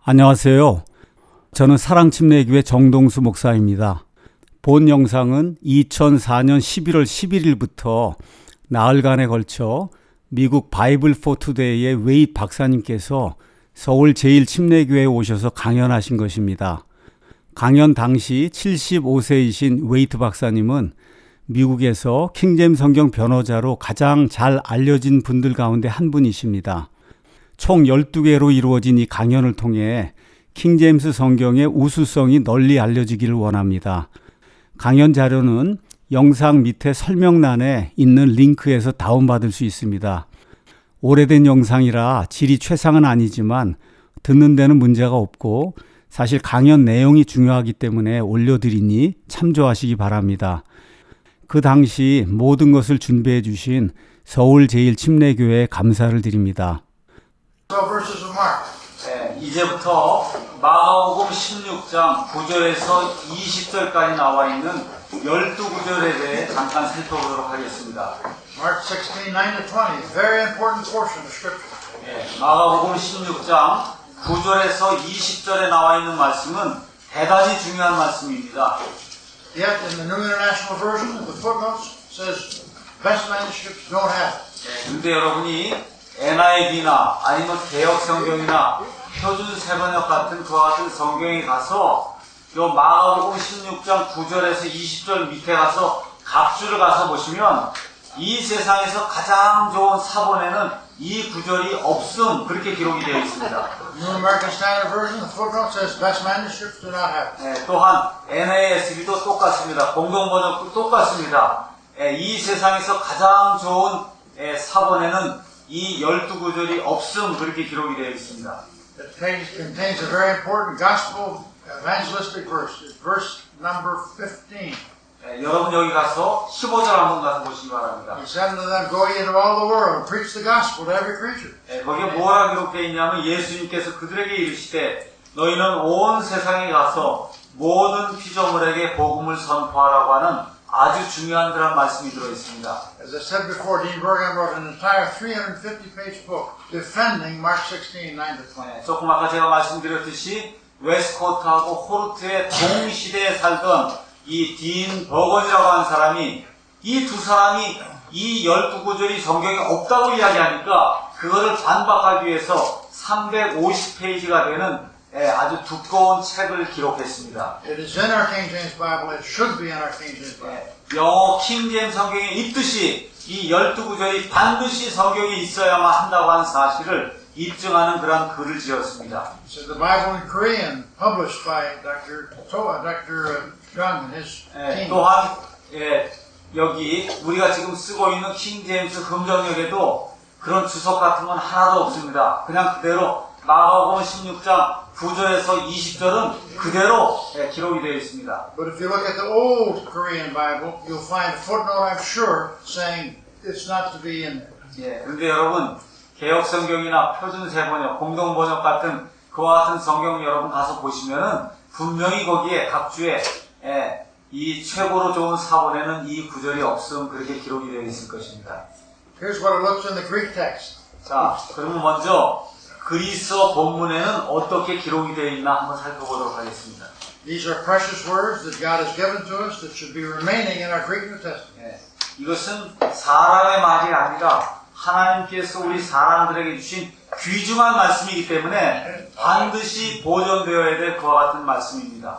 안녕하세요. 저는 사랑침례교회 정동수 목사입니다. 본 영상은 2004년 11월 11일부터 나흘간에 걸쳐 미국 바이블 포 투데이의 웨이트 박사님께서 서울 제1침례교회에 오셔서 강연하신 것입니다. 강연 당시 75세이신 웨이트 박사님은 미국에서 킹제임스 성경 변호자로 가장 잘 알려진 분들 가운데 한 분이십니다. 총 12개로 이루어진 이 강연을 통해 킹제임스 성경의 우수성이 널리 알려지기를 원합니다. 강연 자료는 영상 밑에 설명란에 있는 링크에서 다운받을 수 있습니다. 오래된 영상이라 질이 최상은 아니지만 듣는 데는 문제가 없고 사실 강연 내용이 중요하기 때문에 올려드리니 참조하시기 바랍니다. 그 당시 모든 것을 준비해 주신 서울 제1침례교회에 감사를 드립니다. 네, 이제부터 마가복음 16장 9절에서 20절까지 나와 있는 12구절에 대해 잠깐 살펴보도록 하겠습니다. Mark 16, 9-20, very important portion of Scripture. 네, 마가복음 16장 9절에서 20절에 나와 있는 말씀은 대단히 중요한 말씀입니다. Yet in the New International Version, the footnotes says best manuscripts don't have it. 근데 여러분이 NIV나 아니면 개혁성경이나 표준세번역 같은 그와 같은 성경에 가서 요 마가복음 16장 9절에서 20절 밑에 가서 각주를 가서 보시면 이 세상에서 가장 좋은 사본에는 이 구절이 없음 그렇게 기록이 되어 있습니다. New American Standard Version, the footnote says best manuscripts do not have it. 네, 또한 NASB도 똑같습니다. 공동번역도 똑같습니다. 이 세상에서 가장 좋은 사본에는 이 12구절이 없음 그렇게 기록이 되어 있습니다. It contains a very important gospel evangelistic verse. It's verse number 15. 여러분 여기 가서 15절 한번 가서 보시기 바랍니다. He said unto them, Go ye into all the world and preach the gospel to every creature. 거기에 뭐라 기록되어 있냐면 예수님께서 그들에게 이르시되 너희는 온 세상에 가서 모든 피조물에게 복음을 선포하라고 하는 아주 중요한 그런 말씀이 들어있습니다. As I said before, Dean Bergam wrote an entire 350-page book defending Mark 16, 9-20. 조금 아까 제가 말씀드렸듯이 웨스코트하고 호르트의 동시대에 살던 이 딘 버건이라고 하는 사람이 이 두 사람이 이 12구절이 성경에 없다고 이야기하니까 그거를 반박하기 위해서 350페이지가 되는 아주 두꺼운 책을 기록했습니다. It is in our King James Bible. It should be in our King James Bible. 영어 킹제임스 성경에 있듯이 이 12구절이 반드시 성경에 있어야만 한다고 하는 사실을 입증하는 그런 글을 지었습니다. So the Bible in Korean, published by Dr. Jung and his team. 또한 여기 우리가 지금 쓰고 있는 킹제임스 금정역에도 그런 주석 같은 건 하나도 없습니다. 그냥 그대로 마가복음 16장 9절에서 20절은 그대로 기록이 되어 있습니다. But if you look at the old Korean Bible, you'll find a footnote, I'm sure, saying it's not to be in there. 그런데 여러분 개혁성경이나 표준세번역, 공동번역 같은 그와 같은 성경 여러분 가서 보시면은 분명히 거기에 각주에 이 최고로 좋은 사본에는 이 구절이 없음 그렇게 기록이 되어 있을 것입니다. Here's what it looks in the Greek text. 자, 그러면 먼저 그리스어 본문에는 어떻게 기록이 되어 있나 한번 살펴보도록 하겠습니다. These are precious words that God has given to us that should be remaining in our Greek New Testament. 이것은 사람의 말이 아니라 하나님께서 우리 사람들에게 주신 귀중한 말씀이기 때문에 반드시 보존되어야 될 그와 같은 말씀입니다.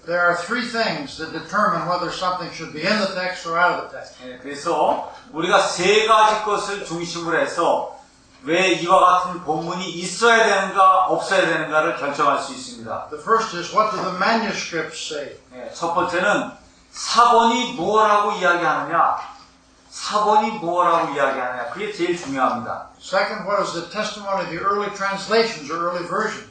There are three things that determine whether something should be in the text or out of the text. 그래서 우리가 세 가지 것을 중심으로 해서 왜 이와 같은 본문이 있어야 되는가 없어야 되는가를 결정할 수 있습니다. The first is, what do the manuscripts say? 첫 번째는 사본이 무엇라고 이야기하느냐, 사본이 무엇라고 이야기하느냐, 그게 제일 중요합니다. Second, what is the testimony of the early translations or early versions?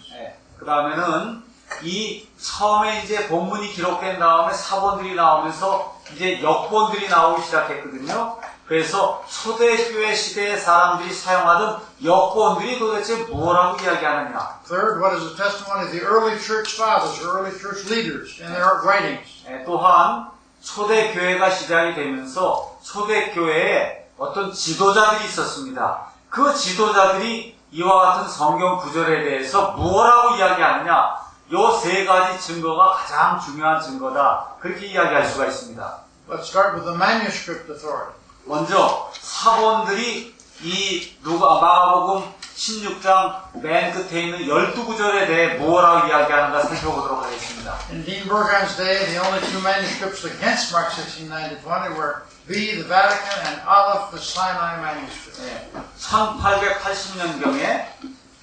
그 다음에는 이 처음에 이제 본문이 기록된 다음에 사본들이 나오면서 이제 역본들이 나오기 시작했거든요. 그래서 초대교회 시대의 사람들이 사용하던 역본들이 도대체 뭐라고 이야기하느냐. Third, what is the testimony of the early church fathers or early church leaders in their writings? 또한 초대교회가 시작이 되면서 초대교회에 어떤 지도자들이 있었습니다. 그 지도자들이 이와 같은 성경 구절에 대해서 뭐라고 이야기하느냐 것이냐? 요 세 가지 증거가 가장 중요한 증거다. 그렇게 이야기할 수가 있습니다. Let's start with the manuscript authority. 먼저 사본들이 이 마가복음 16장 맨 끝에 있는 12구절에 대해 뭐라고 이야기하는가 살펴보도록 하겠습니다. In Dean Burgon's day, the only two manuscripts against Mark 16:9-20 were B, the Vatican, and Aleph, the Sinai manuscript. 네, 1880년경에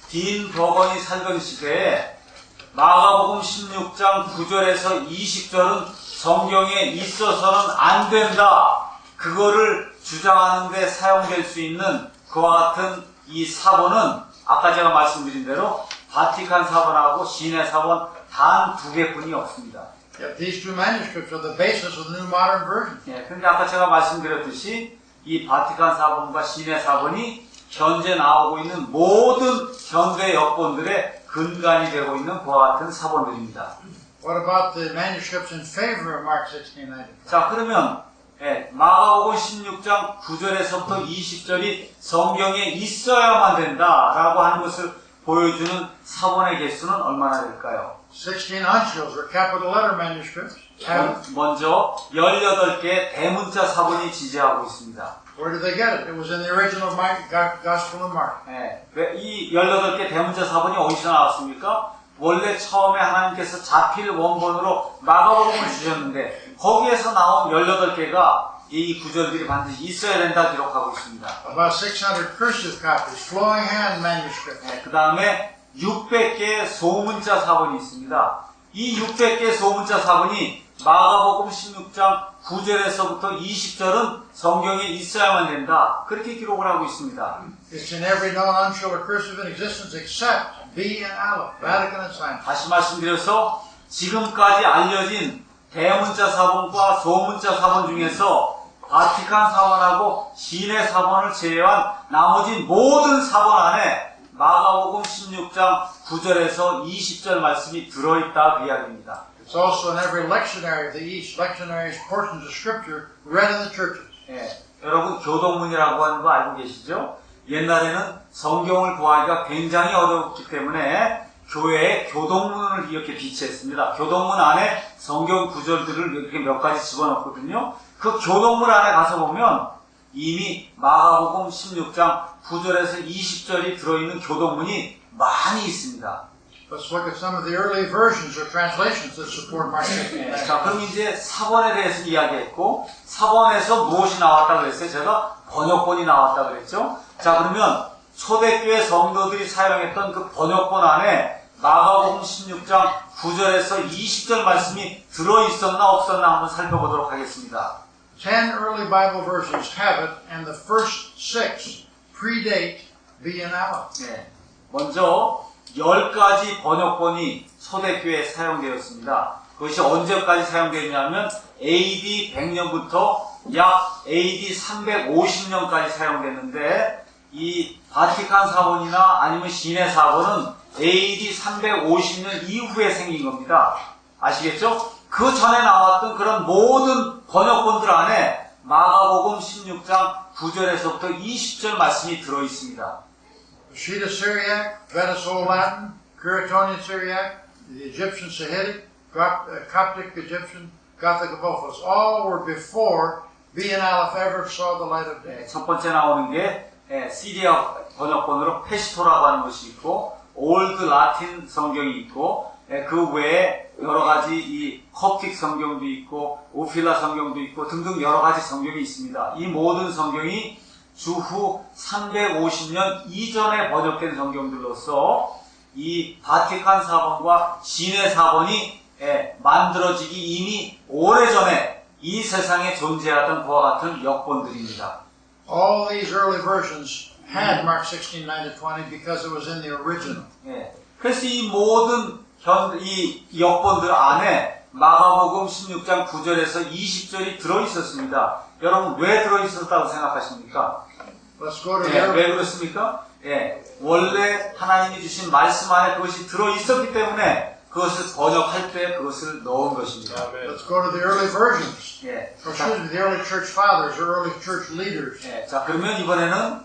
딘 버건이 살던 시대에 마가복음 16장 9절에서 20절은 성경에 있어서는 안 된다. 그거를 주장하는 데 사용될 수 있는 그와 같은 이 사본은 아까 제가 말씀드린 대로 바티칸 사본하고 시내 사본 단 두 개뿐이 없습니다. Yet these two manuscripts are the basis of the New Modern Version. 예, 그런데 아까 제가 말씀드렸듯이 이 바티칸 사본과 시내 사본이 현재 나오고 있는 모든 현대 여권들의 근간이 되고 있는 그와 같은 사본들입니다. What about the manuscripts in favor of Mark 16:9-20? 자, 그러면 마가복음 16장 9절에서부터 20절이 성경에 있어야만 된다라고 하는 것을 보여주는 사본의 개수는 얼마나 될까요? 16 uncials or capital letter manuscripts have. 먼저 18개 대문자 사본이 지지하고 있습니다. Where did they get it? It was in the original Gospel of Mark. 이 18개 대문자 사본이 어디서 나왔습니까? 원래 처음에 하나님께서 자필 원본으로 마가복음을 주셨는데 거기에서 나온 18개가 이 구절들이 반드시 있어야 된다 기록하고 있습니다. About 600 cursive copies, flowing hand manuscript. 그 다음에 600개의 소문자 사본이 있습니다. 이 600개의 소문자 사본이 마가복음 16장 9절에서부터 20절은 성경에 있어야만 된다. 그렇게 기록을 하고 있습니다. It's in every non-uncial or cursive in existence except B and Aleph, Vatican and Sinai. 다시 말씀드려서 지금까지 알려진 대문자 사본과 소문자 사본 중에서 바티칸 사본하고 시내 사본을 제외한 나머지 모든 사본 안에 마가복음 16장 9절에서 20절 말씀이 들어있다 그 이야기입니다. It's also in every lectionary of the East, lectionaries, portions of Scripture read in the churches. 여러분 교동문이라고 하는 거 알고 계시죠? 옛날에는 성경을 구하기가 굉장히 어려웠기 때문에 교회에 교동문을 이렇게 비치했습니다. 교동문 안에 성경 구절들을 이렇게 몇 가지 집어넣거든요. 그 교동문 안에 가서 보면 이미 마가복음 16장 9절에서 20절이 들어있는 교동문이 많이 있습니다. Let's look at some of the early versions or translations that support Mark 16:9. 자, 그럼 이제 사본에 대해서 이야기했고 사본에서 무엇이 나왔다고 그랬어요? 제가 번역본이 나왔다고 그랬죠? 자, 그러면 초대교회 성도들이 사용했던 그 번역본 안에 마가복음 16장 9절에서 20절 말씀이 들어있었나 없었나 한번 살펴보도록 하겠습니다. 10 early Bible versions have it, and the first 6 predate B and Aleph. 먼저 10가지 번역본이 초대교회에 사용되었습니다. 그것이 언제까지 사용되었냐면 AD 100년부터 약 AD 350년까지 사용됐는데 이 바티칸 사본이나 아니면 시내 사본은 AD 350년 이후에 생긴 겁니다. 아시겠죠? 그 전에 나왔던 그런 모든 번역본들 안에 마가복음 16장 9절에서부터 20절 말씀이 들어있습니다. Peshitta Syriac, Vetus Old Latin, Curetonian Syriac, the Egyptian Sahidic, Coptic Egyptian, Gothic Apophis, all were before B and Aleph ever saw the light of day. 첫 번째 나오는 게 시리아 번역본으로 페시토라고 하는 것이 있고 올드 라틴 성경이 있고 그 외에 여러 가지 이 콥틱 성경도 있고 오필라 성경도 있고 등등 여러 가지 성경이 있습니다. 이 모든 성경이 주후 350년 이전에 번역된 성경들로서 이 바티칸 사본과 시내 사본이 만들어지기 이미 오래전에 이 세상에 존재하던 그와 같은 역본들입니다. All these early versions had Mark 16:9-20 because it was in the original. 그래서 이 모든 이 역본들 안에 마가복음 16장 9절에서 20절이 들어있었습니다. 여러분 왜 들어있었다고 생각하십니까? Let's go to the early. 왜 그렇습니까? 원래 하나님이 주신 말씀 안에 그것이 들어있었기 때문에 그것을 번역할 때 그것을 넣은 것입니다. Let's go to the early versions. 예. Or excuse me, the early church fathers or early church leaders. 자, 그러면 이번에는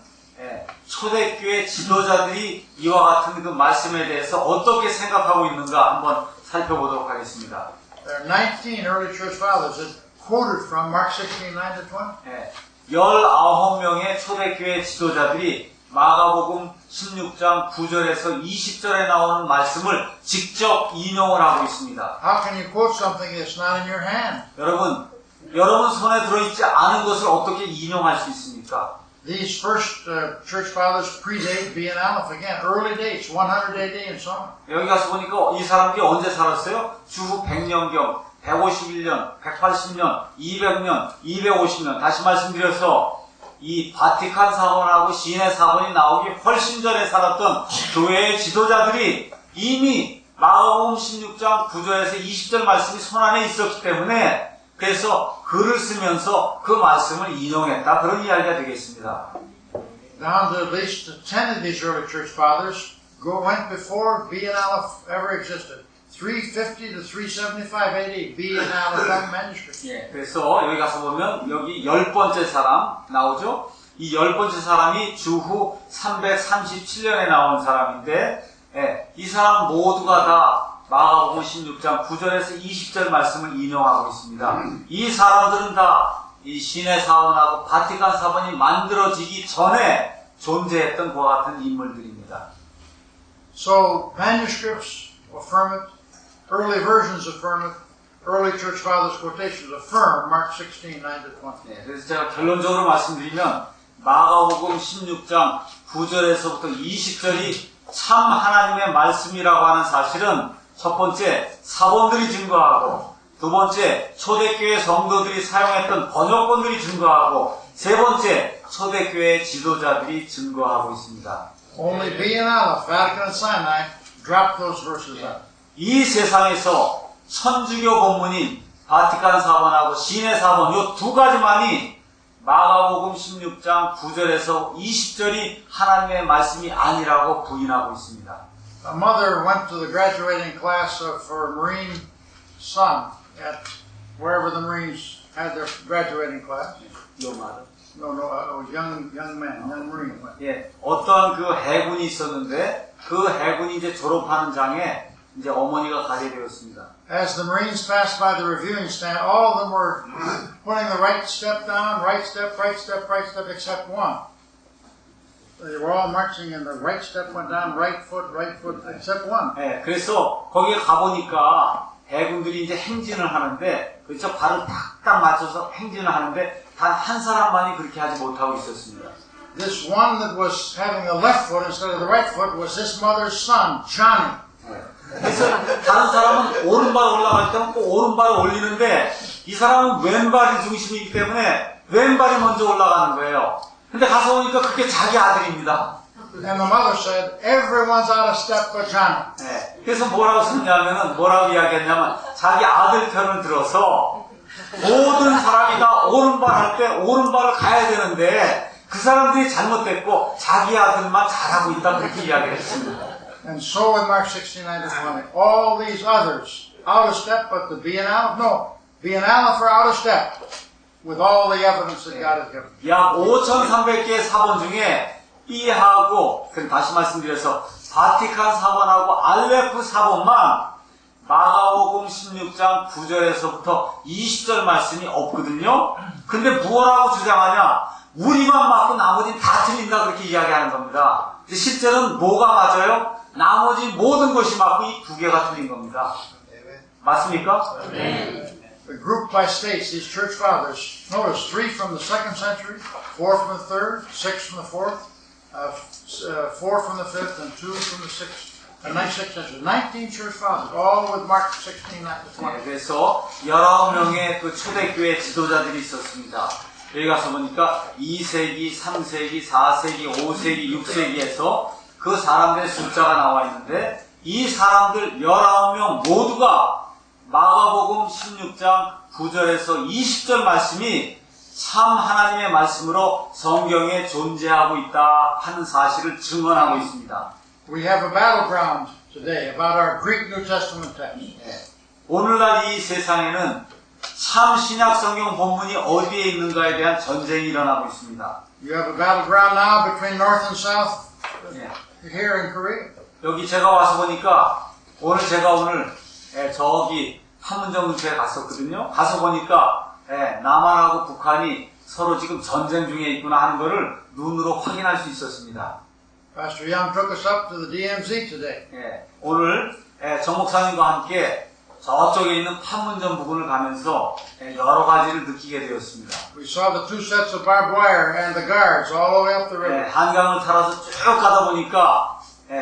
초대교회 지도자들이 이와 같은 그 말씀에 대해서 어떻게 생각하고 있는가 한번 살펴보도록 하겠습니다. There are 19 early church fathers that quoted from Mark 16:9-20. 19명의 초대교회 지도자들이 마가복음 16장 9절에서 20절에 나오는 말씀을 직접 인용을 하고 있습니다. How can you quote something that's not in your hand? 여러분 손에 들어있지 않은 것을 어떻게 인용할 수 있습니까? These first church fathers predate B and Aleph again, early dates, 100 AD and so on. 여기 가서 보니까 이 사람들이 언제 살았어요? 주후 100년경, 151년, 180년, 200년, 250년. 다시 말씀드려서 이 바티칸 사본하고 시내 사본이 나오기 훨씬 전에 살았던 교회의 지도자들이 이미 마가복음 16장 9절에서 20절 말씀이 손안에 있었기 때문에 그래서 글을 쓰면서 그 말씀을 인용했다. 그런 이야기가 되겠습니다. Down to at least 10 of these early church fathers went before B and Aleph ever existed. 350 to 375 AD, B and Aleph manuscripts. 그래서 여기 가서 보면 여기 10번째 사람 나오죠? 이 10번째 사람이 주후 337년에 나온 사람인데 이 사람 모두가 다 마가복음 16장 9절에서 20절 말씀을 인용하고 있습니다. 이 사람들은 다 이 시내 사원하고 바티칸 사본이 만들어지기 전에 존재했던 그와 같은 인물들입니다. So manuscripts affirm it, early versions affirm it, early church fathers quotations affirm Mark 16:9-20. 그래서 제가 결론적으로 말씀드리면 마가복음 16장 9절에서부터 20절이 참 하나님의 말씀이라고 하는 사실은 첫 번째 사본들이 증거하고 두 번째 초대교회 성도들이 사용했던 번역본들이 증거하고 세 번째 초대교회 지도자들이 증거하고 있습니다. Only B and Aleph, Vatican and Sinai, dropped those verses out. 이 세상에서 천주교 본문인 바티칸 사본하고 시내 사본 이 두 가지만이 마가복음 16장 9절에서 20절이 하나님의 말씀이 아니라고 부인하고 있습니다. A mother went to the graduating class of her Marine son at wherever the Marines had their graduating class. No, a young man, young Marine. 어떠한 그 해군이 있었는데 그 해군이 이제 졸업하는 장에 이제 어머니가 가게 되었습니다. As the Marines passed by the reviewing stand, all of them were putting the right step down, right step, right step, right step, except one. They were all marching and the right step went down, right foot, except one. 그래서 거기에 가보니까 해군들이 이제 행진을 하는데, 그렇죠? 발을 탁탁 맞춰서 행진을 하는데, 단 한 사람만이 그렇게 하지 못하고 있었습니다. This one that was having the left foot instead of the right foot was this mother's son, Johnny. 그래서 다른 사람은 오른발 올라갈 때는 꼭 오른발을 올리는데, 이 사람은 왼발이 중심이기 때문에 왼발이 먼저 올라가는 거예요. 근데 가서 보니까 그게 자기 아들입니다. And the mother said, everyone's out of step but Johnny. 그래서 뭐라고 이야기했냐면, 자기 아들 편을 들어서, 모든 사람이 다 오른발 할 때 오른발을 가야 되는데, 그 사람들이 잘못됐고, 자기 아들만 잘하고 있다, 그렇게 이야기를 했습니다. And so in Mark 16:9-20, all these others out of step, but the B and Aleph, no. B and Aleph are out of step with all the evidence that God has given. 약 5,300개의 사본 중에 B하고, 다시 말씀드려서 바티칸 사본하고 알레프 사본만 마가복음 16장 9절에서부터 20절 말씀이 없거든요. 근데 뭐라고 주장하냐? 우리만 맞고 나머지는 다 틀린다 그렇게 이야기하는 겁니다. 근데 실제로는 뭐가 맞아요? 나머지 모든 것이 맞고 이 두 개가 틀린 겁니다. 맞습니까? Grouped by states, these church fathers, notice 3 from the 2nd century, 4 from the 3rd, 6 from the 4th, 4 from the 5th, and 2 from the 6th. 6th century. 19 church fathers, all with Mark 16:9-20. 그래서 19명의 그 초대교회 지도자들이 있었습니다. 여기 가서 보니까 2세기, 3세기, 4세기, 5세기, 6세기에서 그 사람들의 숫자가 나와 있는데 이 사람들 19명 모두가 마가복음 16장 9절에서 20절 말씀이 참 하나님의 말씀으로 성경에 존재하고 있다 하는 사실을 증언하고 있습니다. We have a battleground today about our Greek New Testament text. 오늘날 이 세상에는 참 신약 성경 본문이 어디에 있는가에 대한 전쟁이 일어나고 있습니다. You have a battleground now between North and South 예. here in Korea. 여기 제가 와서 보니까 제가 오늘 저기 판문점 근처에 갔었거든요. 가서 보니까 남한하고 북한이 서로 지금 전쟁 중에 있구나 하는 거를 눈으로 확인할 수 있었습니다. Pastor Young took us up to the DMZ today. 예, 오늘 정 목사님과 함께 저쪽에 있는 판문점 부근을 가면서 여러 가지를 느끼게 되었습니다. We saw the two sets of barbed wire and the guards all the way up the river. 한강을 타러서 쭉 가다 보니까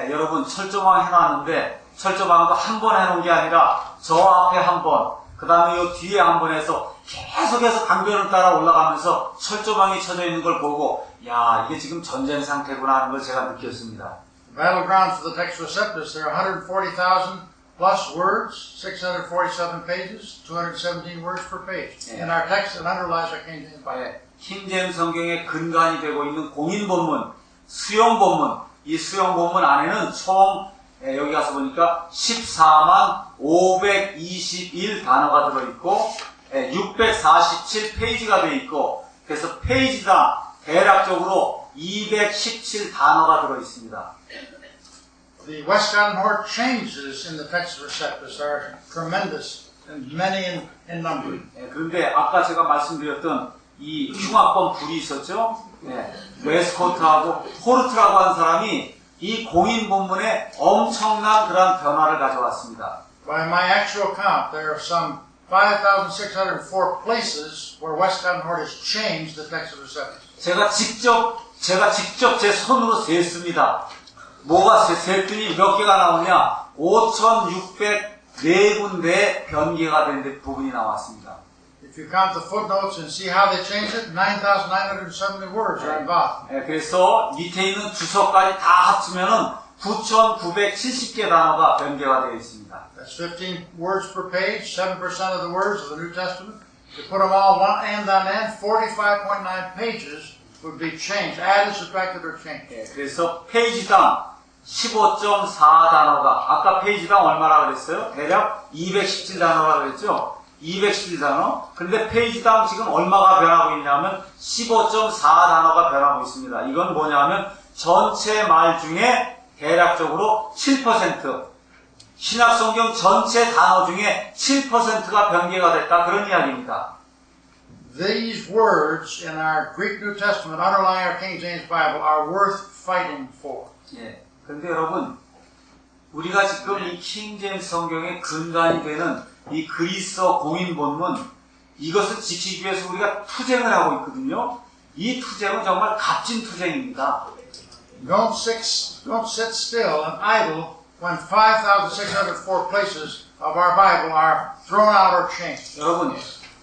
여러분 철조망 해놨는데 철조망도 한 번 해놓은 게 아니라 저 앞에 한 번, 그 다음에 요 뒤에 한 번 해서 계속해서 강변을 따라 올라가면서 철조망이 쳐져 있는 걸 보고 야 이게 지금 전쟁 상태구나 하는 걸 제가 느꼈습니다. Battleground for the text receptus, there are 140,000 plus words, 647 pages, 217 words per page. In our text that underlies our King James Bible. 킹제임스 성경의 근간이 되고 있는 공인 본문, 수용 본문, 이 수용 본문 안에는 총 여기 가서 보니까 14만 521 단어가 들어있고 647페이지가 되어 있고 그래서 페이지당 대략적으로 217 단어가 들어있습니다. The Westcott and Hort changes in the text receptus are tremendous and many in number. 그런데 아까 제가 말씀드렸던 이 흉악범 둘이 있었죠? 웨스코트하고 호르트라고 하는 사람이 이 공인 본문에 엄청난 그런 변화를 가져왔습니다. By my actual count, there are some 5,604 places where Westcott and Hort has changed the text receptus. 제가 직접 제 손으로 셌습니다. 뭐가 셌더니 몇 개가 나오냐? 5,604군데 변개가 된 부분이 나왔습니다. If you count the footnotes and see how they changed it, 9,970 words are involved. 그래서 밑에 있는 주석까지 다 합치면은 9,970개 단어가 변개가 되어 있습니다. That's 15 words per page, 7% of the words of the New Testament. To put them all one end on end, 45.9 pages would be changed, added, subtracted, or changed. 그래서 페이지당 15.4 단어가 아까 페이지당 얼마라 그랬어요? 대략 217단어라 그랬죠? 217단어. 근데 페이지당 지금 얼마가 변하고 있냐면 15.4 단어가 변하고 있습니다. 이건 뭐냐면 전체 말 중에 대략적으로 7% 신약성경 전체 단어 중에 7%가 변개가 됐다. 그런 이야기입니다. These words in our Greek New Testament underlying our King James Bible are worth fighting for. 예. 근데 여러분, 우리가 지금 이 킹제임스 성경의 근간이 되는 이 그리스어 공인 본문, 이것을 지키기 위해서 우리가 투쟁을 하고 있거든요. 이 투쟁은 정말 값진 투쟁입니다. Don't sit still and idle when 5,604 places of our Bible are thrown out or changed. 여러분,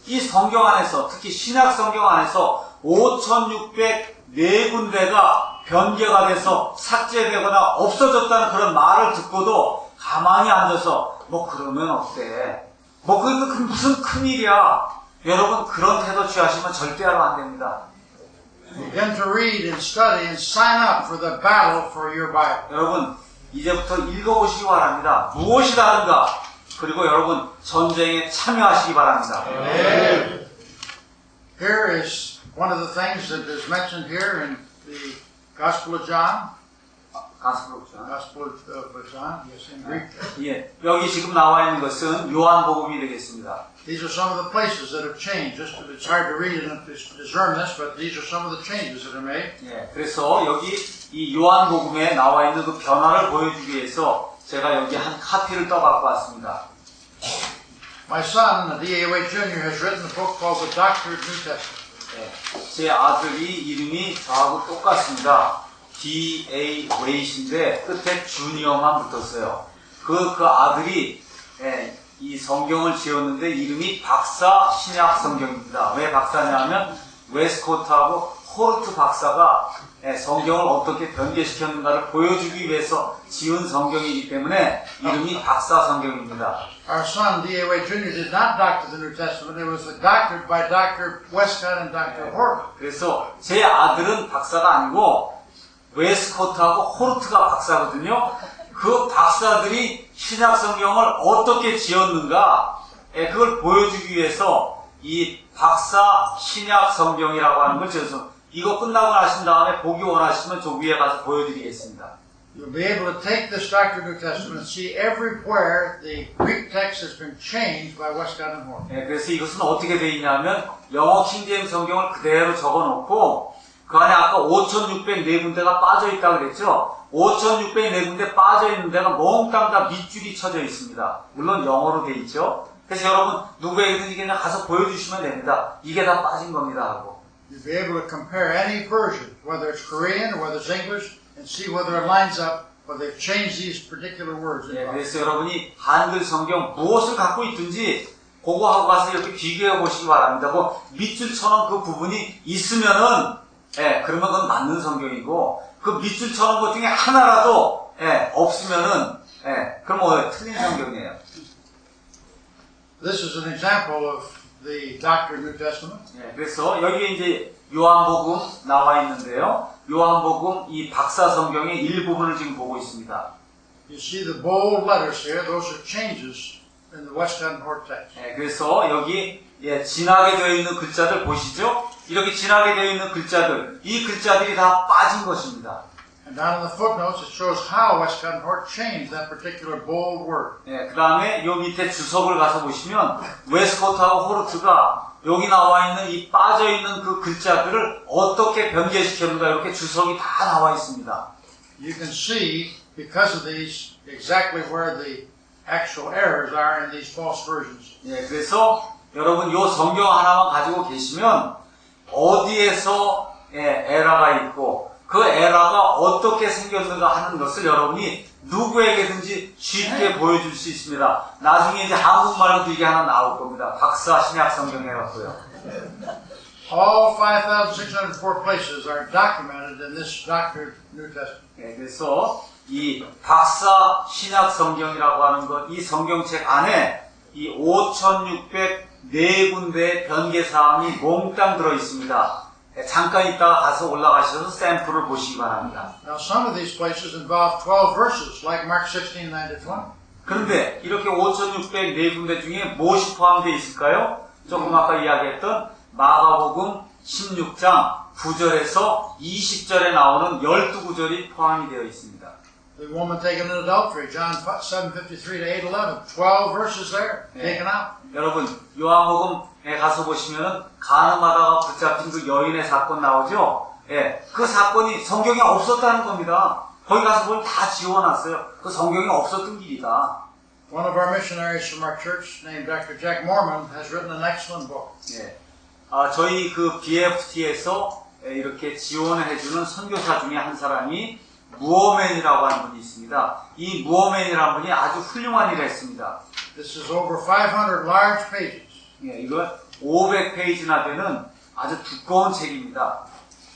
이 성경 안에서, 특히 신약 성경 안에서 5,604군데가 변개가 돼서 삭제되거나 없어졌다는 그런 말을 듣고도 가만히 앉아서 뭐 그러면 어때? 뭐 그게 무슨 큰일이야. 여러분 그런 태도 취하시면 절대로 안 됩니다. Begin to read and study and sign up for the battle for your Bible. 여러분 이제부터 읽어보시기 바랍니다. 무엇이 다른가? 그리고 여러분 전쟁에 참여하시기 바랍니다. Amen. Here is one of the things that is mentioned here in the Gospel of John. Gospel of John, yes, in Greek. 예, 여기 지금 나와 있는 것은 요한복음이 되겠습니다. These are some of the places that have changed. It's hard to read and discern this, but these are some of the changes that are made. 예, 그래서 여기 이 요한복음에 나와 있는 그 변화를 보여주기 위해서 제가 여기 한 카피를 떠갖고 왔습니다. My son, D.A. Waite Jr., has written a book called The Doctrine of New Testament. 예, 제 아들이 이름이 저하고 똑같습니다. D.A. 웨이트인데 끝에 주니어만 붙었어요. 그 아들이 이 성경을 지었는데 이름이 박사 신약 성경입니다. 왜 박사냐면 웨스코트하고 호르트 박사가 성경을 어떻게 변개시켰는가를 보여주기 위해서 지은 성경이기 때문에 이름이 박사 성경입니다. Our son, D.A. Waite Jr., did not doctor the New Testament. It was doctored by Dr. Westcott and Dr. Hort. 그래서 제 아들은 박사가 아니고 웨스코트하고 호르트가 박사거든요. 그 박사들이 신약 성경을 어떻게 지었는가 그걸 보여주기 위해서 이 박사 신약 성경이라고 하는 걸 지어서 이거 끝나고 나신 다음에 보기 원하시면 저 위에 가서 보여드리겠습니다. You'll be able to take this Doctrine of the New Testament and see everywhere the Greek text has been changed by Westcott and Hort. 예, 그래서 이것은 어떻게 되어 있냐면 영어 킹제임스 성경을 그대로 적어놓고 그 안에 아까 5,604군데가 빠져있다고 그랬죠? 5,604군데 빠져있는 데가 몽땅 다 밑줄이 쳐져 있습니다. 물론 영어로 돼 있죠? 그래서 여러분 누구에게든지 그냥 가서 보여주시면 됩니다. 이게 다 빠진 겁니다 하고. You'll be able to compare any version, whether it's Korean or whether it's English, and see whether it lines up, whether they've changed these particular words. 예, 그래서 여러분이 한글 성경 무엇을 갖고 있든지 그거하고 가서 이렇게 비교해 보시기 바랍니다. 그 밑줄처럼 그 부분이 있으면은 예, 그러면 그건 맞는 성경이고 그 밑줄처럼 것 중에 하나라도 예, 없으면은 예, 그럼 뭐 틀린 성경이에요. This is an example of the Doctrine of the New Testament. 예, 그래서 여기에 이제 요한복음 나와 있는데요. 요한복음 이 박사 성경의 일부분을 지금 보고 있습니다. You see the bold letters here; those are changes in the Westcott and Hort text. 예, 그래서 여기 예, 진하게 되어 있는 글자들 보시죠? 이렇게 진하게 되어 있는 글자들, 이 글자들이 다 빠진 것입니다. And down in the footnotes, it shows how Westcott and Hort changed that particular bold word. 예, 그 다음에 요 밑에 주석을 가서 보시면 웨스코트하고 호르트가 여기 나와 있는 이 빠져 있는 그 글자들을 어떻게 변개시켰는가 이렇게 주석이 다 나와 있습니다. You can see, because of these, exactly where the actual errors are in these false versions. 예, 그래서 여러분 요 성경 하나만 가지고 계시면 어디에서 예, 에러가 있고 그 에러가 어떻게 생겼는가 하는 것을 여러분이 누구에게든지 쉽게 보여줄 수 있습니다. 나중에 이제 한국말로도 이게 하나 나올 겁니다. 박사 신약 성경 해갖고요. All 5,604 places are documented in this Doctrine of the New Testament. 예, 그래서 이 박사 신약 성경이라고 하는 것, 이 성경책 안에 이 5,604군데의 변개 사항이 몽땅 들어 있습니다. 예, 잠깐 있다가 가서 올라가셔서 샘플을 보시기 바랍니다. Now, some of these places involve 12 verses, like Mark 16, 9-20. 그런데 이렇게 5,604군데 중에 무엇이 포함되어 있을까요? 조금 아까 이야기했던 마가복음 16장 9절에서 20절에 나오는 12구절이 포함이 되어 있습니다. The woman taken in adultery, John 7:53-8:11. 12 verses there, taken out. 여러분 요한복음에 가서 보시면은 간음하다가 붙잡힌 그 여인의 사건 나오죠? 예, 그 사건이 성경에 없었다는 겁니다. 거기 가서 보면 다 지워놨어요. 그 성경에 없었던 길이다. One of our missionaries from our church, named Dr. Jack Mormon, has written an excellent book. 예, 저희 그 BFT에서 이렇게 지원을 해주는 선교사 중에 한 사람이 무어맨이라고 하는 분이 있습니다. 이 무어맨이라는 분이 아주 훌륭한 일을 했습니다. This is over 500 large pages. 예, 이거 500페이지나 되는 아주 두꺼운 책입니다.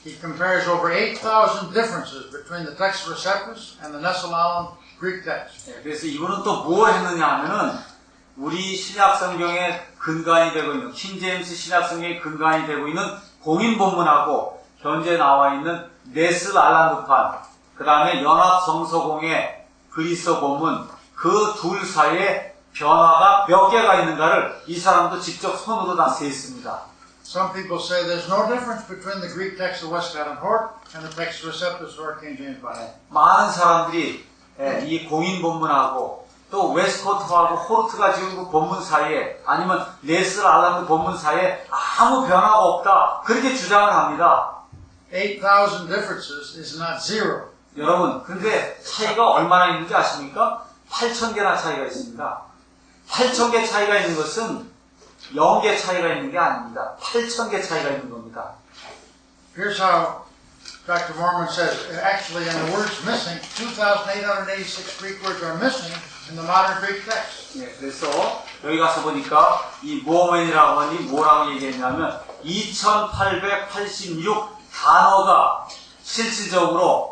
He compares over 8,000 differences between the Textus Receptus and the Nestle-Aland Greek text. 예, 그래서 이분은 또 뭘 했느냐 하면은 우리 신약 성경의 근간이 되고 있는 킹제임스 신약 성경의 근간이 되고 있는 공인 본문하고 현재 나와 있는 네슬 알란드판 그 다음에 연합 성서공의 그리스 본문 그 둘 사이에 변화가 몇 개가 있는가를 이 사람도 직접 손으로 다 세했습니다. Some people say there's no difference between the Greek text of Westcott and Hort and the Textus Receptus of our King James Bible. 많은 사람들이 이 공인 본문하고 또 웨스코트하고 호르트가 지은 그 본문 사이에 아니면 네슬 알란드 본문 사이에 아무 변화가 없다 그렇게 주장을 합니다. 8,000 differences is not zero. 여러분 근데 차이가 얼마나 있는지 아십니까? 8,000개나 차이가 있습니다. 8,000개 차이가 있는 것은 0개 차이가 있는 게 아닙니다. 8,000개 차이가 있는 겁니다. Here's how Dr. Mormon says, actually in the words missing, 2,886 Greek words are missing in the modern Greek text. 예, 그래서 여기 가서 보니까 이 무어맨이라고 하니 뭐라고 얘기했냐면 2,886 단어가 실질적으로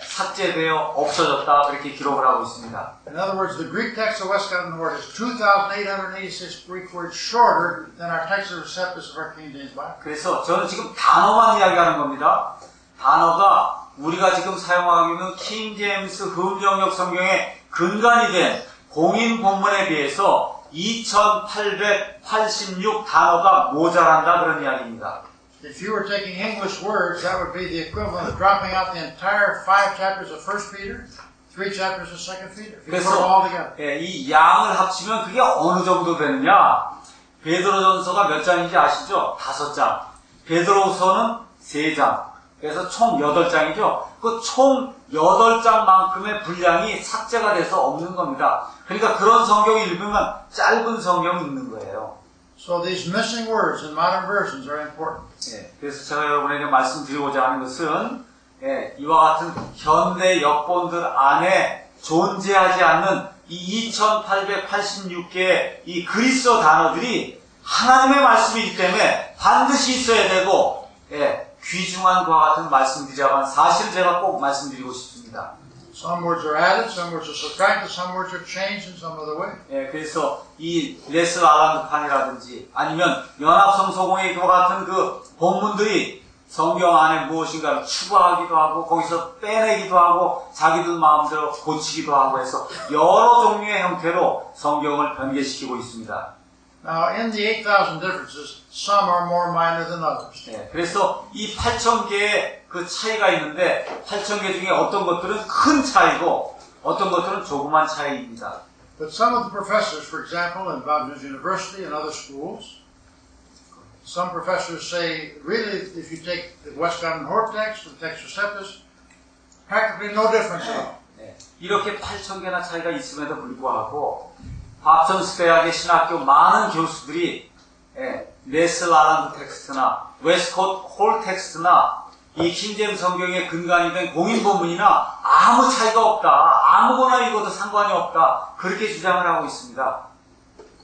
삭제되어 없어졌다 그렇게 기록을 하고 있습니다. In other words, the Greek text of Westcott and Hort is 2,886 Greek words shorter than our Textus Receptus of our King James Bible. 그래서 저는 지금 단어만 이야기하는 겁니다. 단어가 우리가 지금 사용하고 있는 킹 제임스 흠정역 성경의 근간이 된 공인 본문에 비해서 2,886 단어가 모자란다 그런 이야기입니다. if you were taking English words, that would be the equivalent of dropping out the entire 5 chapters of 1 Peter, 3 chapters of 2 Peter. If you put them all together. 예, 이 양을 합치면 그게 어느 정도 되느냐? 베드로전서가 몇 장인지 아시죠? 5장. 베드로후서는 3장. 그래서 총 8장이죠. 그 총 8장만큼의 분량이 삭제가 돼서 없는 겁니다. 그러니까 그런 성경 읽으면 짧은 성경 읽는 거예요. So these missing words in modern versions are important. 예, 그래서 제가 여러분에게 말씀드리고자 하는 것은 예, 이와 같은 현대 역본들 안에 존재하지 않는 이 2886개의 이 그리스어 단어들이 하나님의 말씀이기 때문에 반드시 있어야 되고 예, 귀중한 그와 같은 말씀들이라고 하는 사실을 제가 꼭 말씀드리고 싶습니다. Some words are added, some words are subtracted, some words are changed in some other way. 예, 그래서 이 레슬 알란드판이라든지 아니면 연합성서공의 그와 같은 그 본문들이 성경 안에 무엇인가를 추가하기도 하고 거기서 빼내기도 하고 자기들 마음대로 고치기도 하고 해서 여러 종류의 형태로 성경을 변개시키고 있습니다. Now, in the 8,000 differences, some are more minor than others. 예, 그래서 이 8,000개의 그 차이가 있는데 8,000개 중에 어떤 것들은 큰 차이고 어떤 것들은 조그만 차이입니다. But some of the professors, for example, in Bob Jones University and other schools, some professors say, really, if you take the Westcott and Hort text, the Text Receptus, practically no difference at all. 예, 이렇게 8,000개나 차이가 있음에도 불구하고 밥존스 대학의 신학교 많은 교수들이 예, 레슬 아란드 텍스트나 웨스콧 홀 텍스트나 이 킹제임스 성경의 근간이 된 공인본문이나 아무 차이가 없다. 아무거나 읽어도 상관이 없다. 그렇게 주장을 하고 있습니다.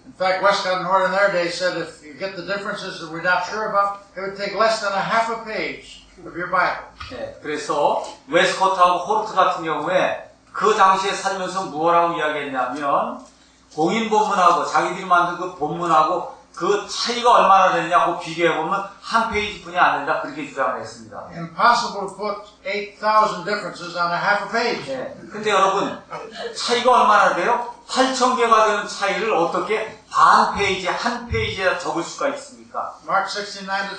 In fact, Westcott and Hort in their day said if you get the differences that we're not sure about, it would take less than a half a page of your Bible. 예, 그래서 웨스콧하고 홀트 같은 경우에 그 당시에 살면서 뭐라고 이야기했냐면 공인본문하고 자기들이 만든 그 본문하고 그 차이가 얼마나 되느냐고 비교해보면 한 페이지뿐이 안 된다. 그렇게 주장을 했습니다. Impossible to put 8,000 differences on a half a page. 예, 근데 여러분 차이가 얼마나 돼요? 8,000개가 되는 차이를 어떻게 반 페이지, 한 페이지에 적을 수가 있습니까? Mark 16:9 to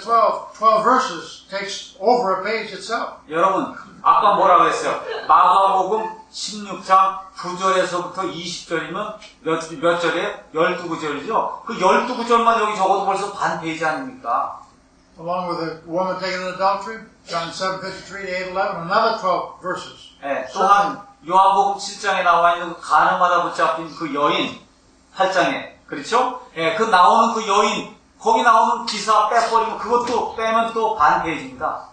12 verses takes over a page itself. 여러분 아까 뭐라고 했어요? 마가복음 16장 9절에서부터 20절이면 몇 절이에요? 12구절이죠? 그 12구절만 여기 적어도 벌써 반 페이지 아닙니까? Along with the woman taken in adultery, John 7:53 to 8:11, another 12 verses. 예, 또한 요한복음 7장에 나와 있는 그 가늠하다 붙잡힌 그 여인 8장에 그렇죠? 예, 그 나오는 그 여인 거기 나오는 기사 빼버리면 그것도 빼면 또 반 페이지입니다.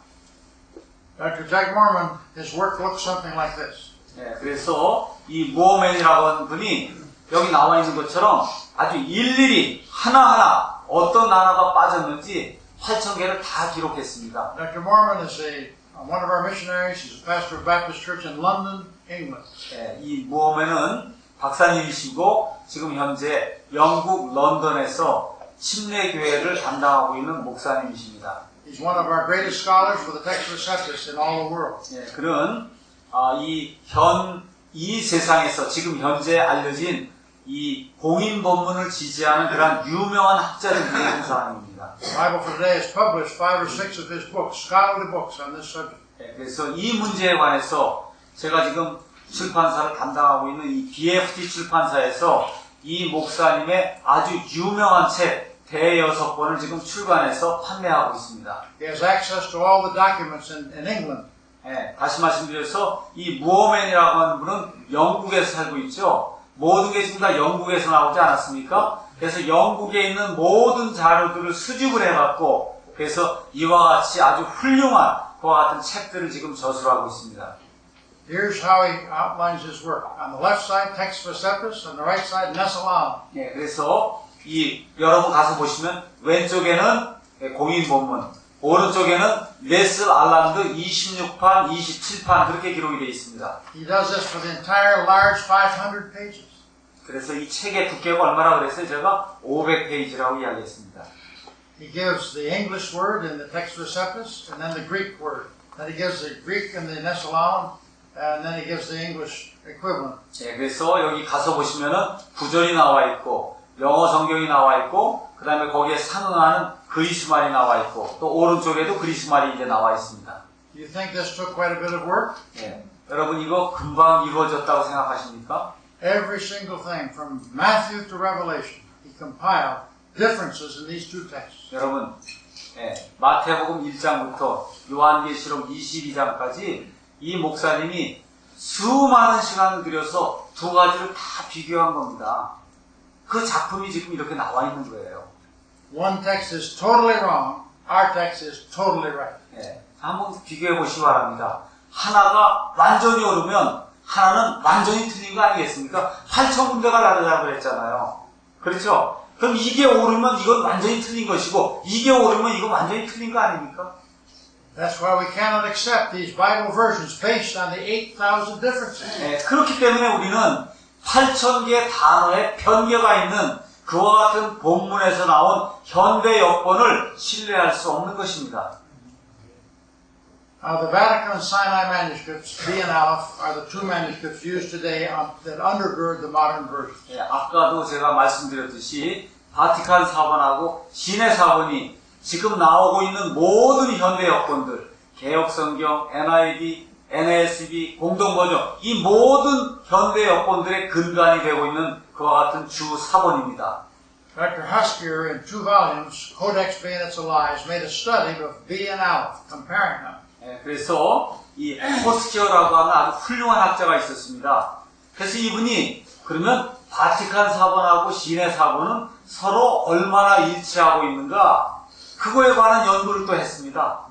Dr. Jack Mormon, his work looks something like this. 예, 그래서 이 모어맨이라고 하는 분이 여기 나와 있는 것처럼 아주 일일이 하나하나 어떤 단어가 빠졌는지 8,000개를 다 기록했습니다. Dr. Mormon is one of our missionaries. He's a pastor of Baptist Church in London, England. 예, 이 모어맨은 박사님이시고 지금 현재 영국 런던에서 침례교회를 담당하고 있는 목사님이십니다. He's one of our greatest scholars for the Text Receptus in all the world. 예, 그는 이 세상에서 지금 현재 알려진 이 공인 본문을 지지하는 그런 유명한 학자를 이루는 사람입니다. The Bible for Today has published 5 or 6 of his books, scholarly books on this subject. 예, 그래서 이 문제에 관해서 제가 지금 출판사를 담당하고 있는 이 BFT 출판사에서 이 목사님의 아주 유명한 책 대여섯 권을 지금 출간해서 판매하고 있습니다. He has access to all the documents in England. 예, 다시 말씀드려서 이 무어맨이라고 하는 분은 영국에서 살고 있죠. 모든 게 지금 다 영국에서 나오지 않았습니까? 그래서 영국에 있는 모든 자료들을 수집을 해갖고 그래서 이와 같이 아주 훌륭한 그와 같은 책들을 지금 저술하고 있습니다. Here's how he outlines his work. On the left side, Text Receptus. On the right side, Nessalon. 예, 그래서 이 여러분 가서 보시면 왼쪽에는 공인 본문, 오른쪽에는 레슬 알란드 26판, 27판 그렇게 기록이 되어 있습니다. He does this for the entire large 500 pages. 그래서 이 책의 두께가 얼마나 그랬어요? 제가 500페이지라고 이야기했습니다. He gives the English word in the Text Receptus, and then the Greek word. Then he gives the Greek in the Nessalon, and then he gives the English equivalent. 예, 그래서 여기 가서 보시면은 구절이 나와 있고 영어 성경이 나와 있고 그 다음에 거기에 상응하는 그리스 말이 나와 있고 또 오른쪽에도 그리스 말이 이제 나와 있습니다. Do you think this took quite a bit of work? 예. 여러분 이거 금방 이루어졌다고 생각하십니까? Every single thing from Matthew to Revelation, he compiled differences in these two texts. 여러분 예. 마태복음 1장부터 요한계시록 22장까지 이 목사님이 수많은 시간을 들여서 두 가지를 다 비교한 겁니다. 그 작품이 지금 이렇게 나와 있는 거예요. One text is totally wrong, our text is totally right. 예. 한번 비교해 보시기 바랍니다. 하나가 완전히 옳으면 하나는 완전히 틀린 거 아니겠습니까? 8,000군데가 다르다고 그랬잖아요. 그렇죠? 그럼 이게 옳으면 이건 완전히 틀린 것이고 이게 옳으면 이건 완전히 틀린 거 아닙니까? That's why we cannot accept these Bible versions based on the 8,000 differences. 예, 그렇기 때문에 우리는 8,000개의 단어에 변개가 있는 그와 같은 본문에서 나온 현대 여권을 신뢰할 수 없는 것입니다. The Vatican and Sinai manuscripts, B and Aleph, are the two manuscripts used today that undergird the modern version. 예, 아까도 제가 말씀드렸듯이 바티칸 사본하고 시내 사본이 지금 나오고 있는 모든 현대 여권들, 개혁성경, NIV, NASB, 공동번역, 이 모든 현대 여권들의 근간이 되고 있는 그와 같은 주 사본입니다. Dr. Huskier, in 2 volumes, Codex Bayonets Alive, made a study of B and Aleph, comparing them. 예, 그래서 이 호스키어라고 하는 아주 훌륭한 학자가 있었습니다. 그래서 이분이 그러면 바티칸 사본하고 시내 사본은 서로 얼마나 일치하고 있는가 그거에 관한 연구를 또 했습니다.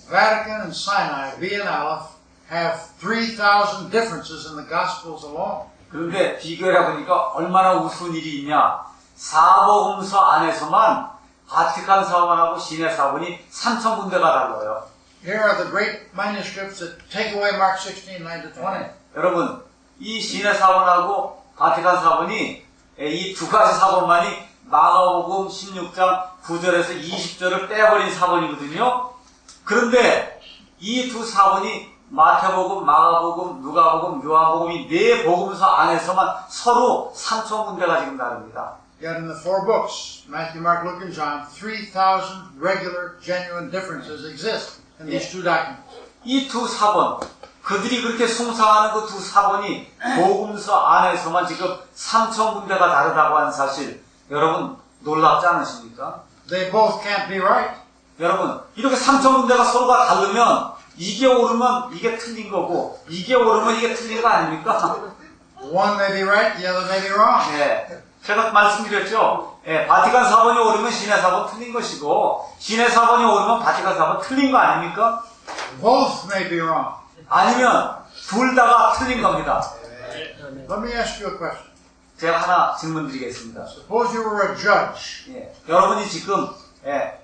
Vatican and Sinai, B and Aleph, have 3,000 differences in the Gospels alone. 그런데 비교해 보니까 얼마나 우스운 일이 있냐. 사복음서 안에서만 바티칸 사본하고 시내 사본이 3,000군데가 달라요. Here are the great manuscripts that take away Mark 16, 9-20. 여러분, 이 시내 사본하고 바티칸 사본이 이 두 가지 사본만이 마가복음 16장 9절에서 20절을 빼버린 사본이거든요. 그런데 이 두 사본이 마태복음, 마가복음, 누가복음, 요한복음 이 네 복음서 안에서만 서로 3,000군데가 지금 다릅니다. Yet in the 4 books, Matthew, Mark, Luke, and John, 3,000 regular, genuine differences exist in these two documents. 이 두 사본, 그들이 그렇게 숭상하는 그 두 사본이 복음서 안에서만 지금 3,000군데가 다르다고 하는 사실, 여러분 놀랍지 않으십니까? They both can't be right. 여러분, 이렇게 3,000군데가 서로가 다르면 이게 옳으면 이게 틀린 거고 이게 옳으면 이게 틀린 거 아닙니까? One may be right, the other may be wrong. 예, 제가 말씀드렸죠. 예, 바티칸 사본이 옳으면 시내 사본 틀린 것이고 시내 사본이 옳으면 바티칸 사본 틀린 거 아닙니까? Both may be wrong. 아니면 둘 다가 틀린 겁니다. Let me ask you a question. 제가 하나 질문 드리겠습니다. Suppose you were a judge. 예, 여러분이 지금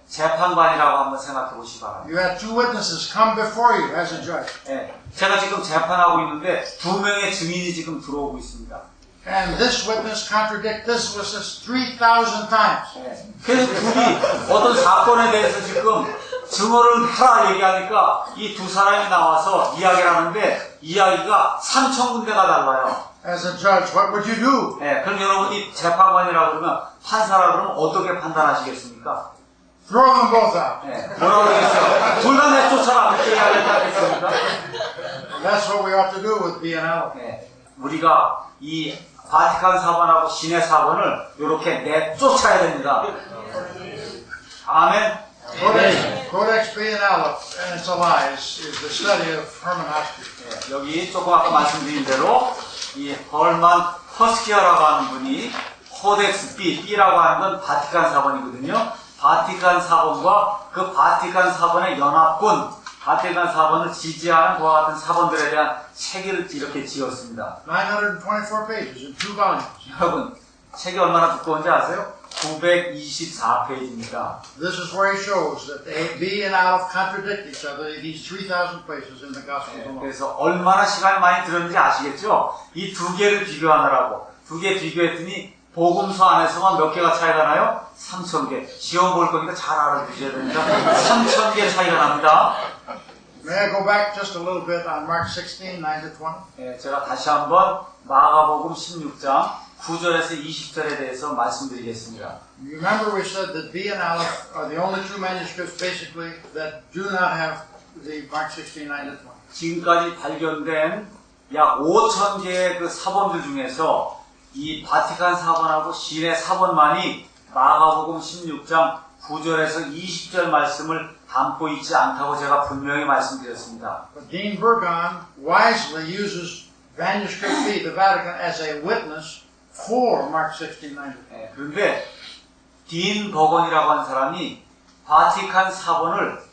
재판관이라고 한번 생각해 보시기 바랍니다. You had 2 witnesses come before you as a judge. 예, 제가 지금 재판하고 있는데 2명의 증인이 지금 들어오고 있습니다. And this witness contradict this witness 3,000 times. 예, 그래서 둘이 어떤 사건에 대해서 지금 증언을 해라 얘기하니까 이 두 사람이 나와서 이야기를 하는데 이야기가 3,000군데가 달라요. As a judge, what would you do? 예, 그럼 여러분이 재판관이라고 그러면 판사라 그러면 어떻게 판단하시겠습니까? Throw them both out. 예, 뭐라고 그러겠어요? 둘 다 내쫓아라 그렇게 이야기하지 않겠습니까? That's what we ought to do with B and L. 예, 우리가 이 바티칸 사본하고 시내 사본을 이렇게 내쫓아야 됩니다. 아멘. Codex B and Aleph and its allies is the study of Herman Huskier. 예, 여기 조금 아까 말씀드린 대로 이 헐만 허스키어라고 하는 분이 코덱스 B라고 하는 건 바티칸 사본이거든요. 바티칸 사본과 그 바티칸 사본의 연합군, 바티칸 사본을 지지하는 그와 같은 사본들에 대한 책을 이렇게 지었습니다. 924 pages in 2 volumes. 여러분, 책이 얼마나 두꺼운지 아세요? 924페이지입니다. This is where he shows that B and Aleph contradict each other in these 3,000 places in the Gospels alone. 그래서 얼마나 시간이 많이 들었는지 아시겠죠? 이 두 개를 비교하느라고 두 개 비교했더니 복음서 안에서만 몇 개가 차이가 나요? 3,000개. 시험 볼 거니까 잘 알아두셔야 됩니다. 3,000개 차이가 납니다. May I go back just a little bit on Mark 16, 9-20? 예, 제가 다시 한번 마가복음 16장 9절에서 20절에 대해서 말씀드리겠습니다. You remember we said that B and Aleph are the only two manuscripts basically that do not have the Mark 16, 9 to 20. 지금까지 발견된 약 5천 개의 그 사본들 중에서 이 바티칸 사본하고 시내 사본만이 마가복음 16장 9절에서 20절 말씀을 담고 있지 않다고 제가 분명히 말씀드렸습니다. But Dean Burgon wisely uses manuscript B, the Vatican, as a witness for Mark 16, 9 to 20. 그런데 딘 버건이라고 하는 사람이 바티칸 사본을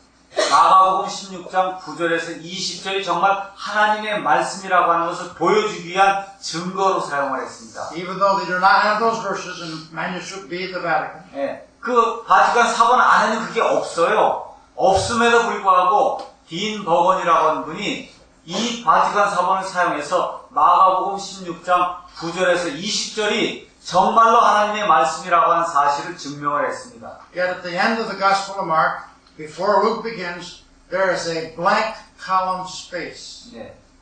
마가복음 16장 9절에서 20절이 정말 하나님의 말씀이라고 하는 것을 보여주기 위한 증거로 사용을 했습니다. Even though they do not have those verses in manuscript B at the Vatican. 그 바티칸 사본 안에는 그게 없어요. 없음에도 불구하고 딘 버건이라고 하는 분이 이 바티칸 사본을 사용해서 마가복음 16장 9절에서 20절이 정말로 하나님의 말씀이라고 하는 사실을 증명을 했습니다. Yet at the end of the Gospel of Mark, before Luke begins, there is a blank column space.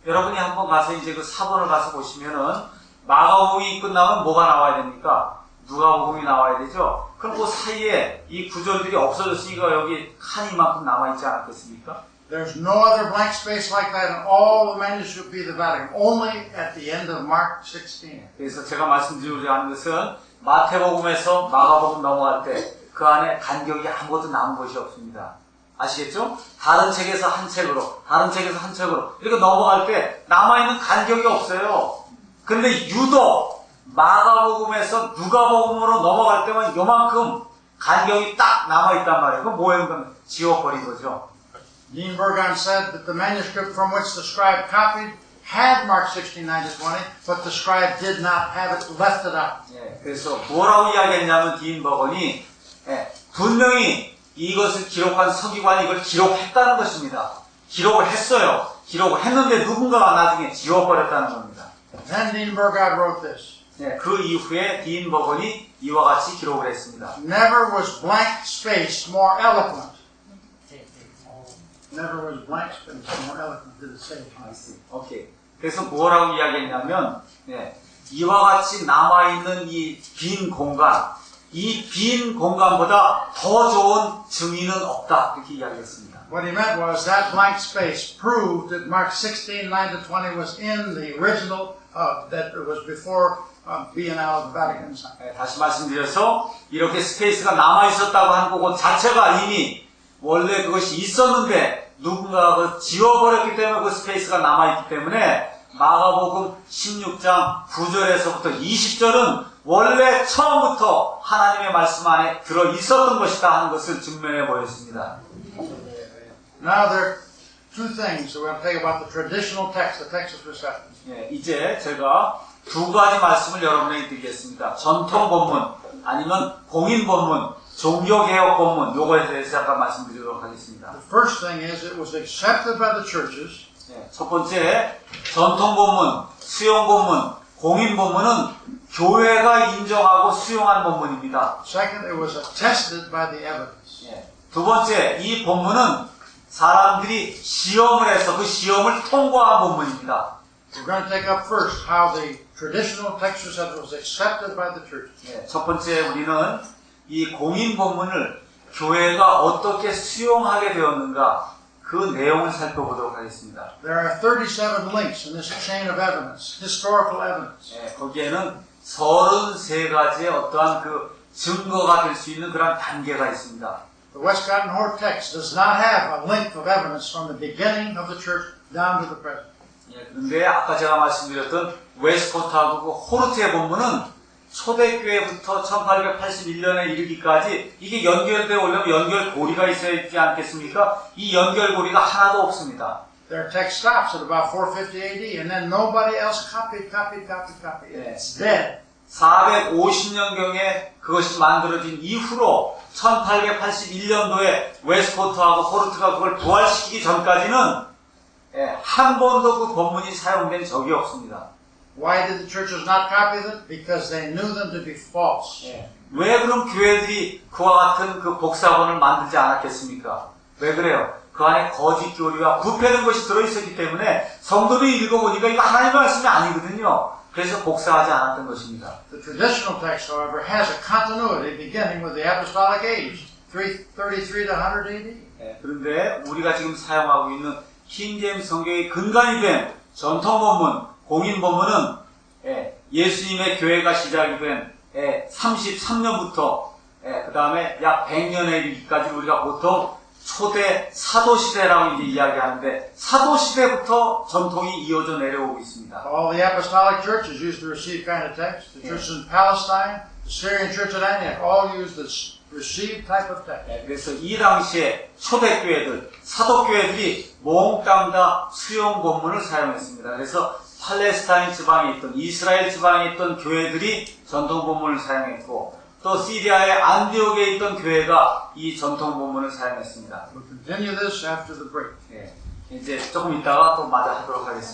여러분이 한번 가서 이제 그 사본을 가서 보시면은 마가복음이 끝나면 뭐가 나와야 됩니까? 누가복음이 나와야 되죠. 그럼 그 사이에 이 구절들이 없어졌으니까 여기 칸이만큼 남아있지 않았겠습니까? There's no other blank space like that in all the manuscript B of the Vatican, only at the end of Mark 16. 그래서 제가 말씀드리고자 하는 것은 마태복음에서 마가복음 넘어갈 때 그 안에 간격이 아무것도 남은 것이 없습니다. 아시겠죠? 다른 책에서 한 책으로, 다른 책에서 한 책으로 이렇게 넘어갈 때 남아있는 간격이 없어요. 근데 유독 마가복음에서 누가복음으로 넘어갈 때만 요만큼 간격이 딱 남아있단 말이에요. 그건 뭐예요? 그건 지워버린 거죠. Dean Burgon said that the manuscript from which the scribe copied had Mark 16, 9 to 20, but the scribe did not have it, left it out. 그래서 뭐라고 이야기했냐면 딘 버건이 분명히 이것을 기록한 서기관이 이걸 기록했다는 것입니다. 기록을 했어요. 기록을 했는데 누군가가 나중에 지워버렸다는 겁니다. Then Dean Burgon wrote this. 그 이후에 딘 버건이 이와 같이 기록을 했습니다. Never was blank space more eloquent. Never was blank space more eloquent to the sage. 오케이. 그래서 뭐라고 이야기했냐면 이와 같이 남아있는 이 빈 공간, 이 빈 공간보다 더 좋은 증인은 없다. 이렇게 이야기했습니다. What he meant was that blank space proved that Mark 16, 9 to 20 was in the original that was before being out of the Vatican. 다시 말씀드려서 이렇게 스페이스가 남아있었다고 하는 것 자체가 이미 원래 그것이 있었는데 누군가가 그걸 지워버렸기 때문에 그 스페이스가 남아있기 때문에 마가복음 16장 9절에서부터 20절은 원래 처음부터 하나님의 말씀 안에 들어있었던 것이다 하는 것을 증명해 보였습니다. Now there are two things we're going to take about the traditional text, the Textus Receptus. 이제 제가 두 가지 말씀을 여러분에게 드리겠습니다. 전통 본문 아니면 공인 본문, 종교개혁 본문 요거에 대해서 잠깐 말씀드리도록 하겠습니다. The first thing is it was accepted by the churches. 첫 번째, 전통 본문, 수용 본문, 공인 본문은 교회가 인정하고 수용한 본문입니다. Second, it was attested by the evidence. 두 번째, 이 본문은 사람들이 시험을 해서 그 시험을 통과한 본문입니다. We're going to take up first how the traditional Textus Receptus was accepted by the churches. 첫 번째 우리는 이 공인 본문을 교회가 어떻게 수용하게 되었는가 그 내용을 살펴보도록 하겠습니다. There are 37 links in this chain of evidence, historical evidence. 거기에는 33가지의 어떠한 그 증거가 될 수 있는 그런 단계가 있습니다. The Westcott and Hort text does not have a link of evidence from the beginning of the church down to the present. 그런데 아까 제가 말씀드렸던 웨스코트하고 그 호르트의 본문은 초대교회부터 1881년에 이르기까지 이게 연결되어 오려면 연결고리가 있어야 있지 않겠습니까? 이 연결고리가 하나도 없습니다. Their text stops at about 450 AD, and then nobody else copied. It's dead. 450년경에 그것이 만들어진 이후로 1881년도에 웨스코트하고 호르트가 그걸 부활시키기 전까지는 한 번도 그 본문이 사용된 적이 없습니다. Why did the churches not copy them? Because they knew them to be false. 왜 그럼 교회들이 그와 같은 그 복사본을 만들지 않았겠습니까? 왜 그래요? 그 안에 거짓 교리와 부패된 것이 들어있었기 때문에 성도들이 읽어보니까 이거 하나님의 말씀이 아니거든요. 그래서 복사하지 않았던 것입니다. The traditional text, however, has a continuity beginning with the apostolic age, 333 to 100 AD. 그런데 우리가 지금 사용하고 있는 킹제임스 성경의 근간이 된 전통 본문, 공인 본문은 예수님의 교회가 시작이 된 33년부터 그 다음에 약 100년에 이르기까지 우리가 보통 초대 사도시대라고 이제 이야기하는데 사도시대부터 전통이 이어져 내려오고 있습니다. All the apostolic churches used the received kind of text. The churches in Palestine, the Syrian church at Antioch, all used this received type of text. 그래서 이 당시에 초대교회들, 사도교회들이 몽땅 다 수용 본문을 사용했습니다. 그래서 팔레스타인 지방에 있던 이스라엘 지방에 있던 교회들이 전통 본문을 사용했고 또 시리아의 안디옥에 있던 교회가 이 전통 본문을 사용했습니다. We'll continue this after the break. 이제 조금 있다가 또 마저 하도록 하겠습니다.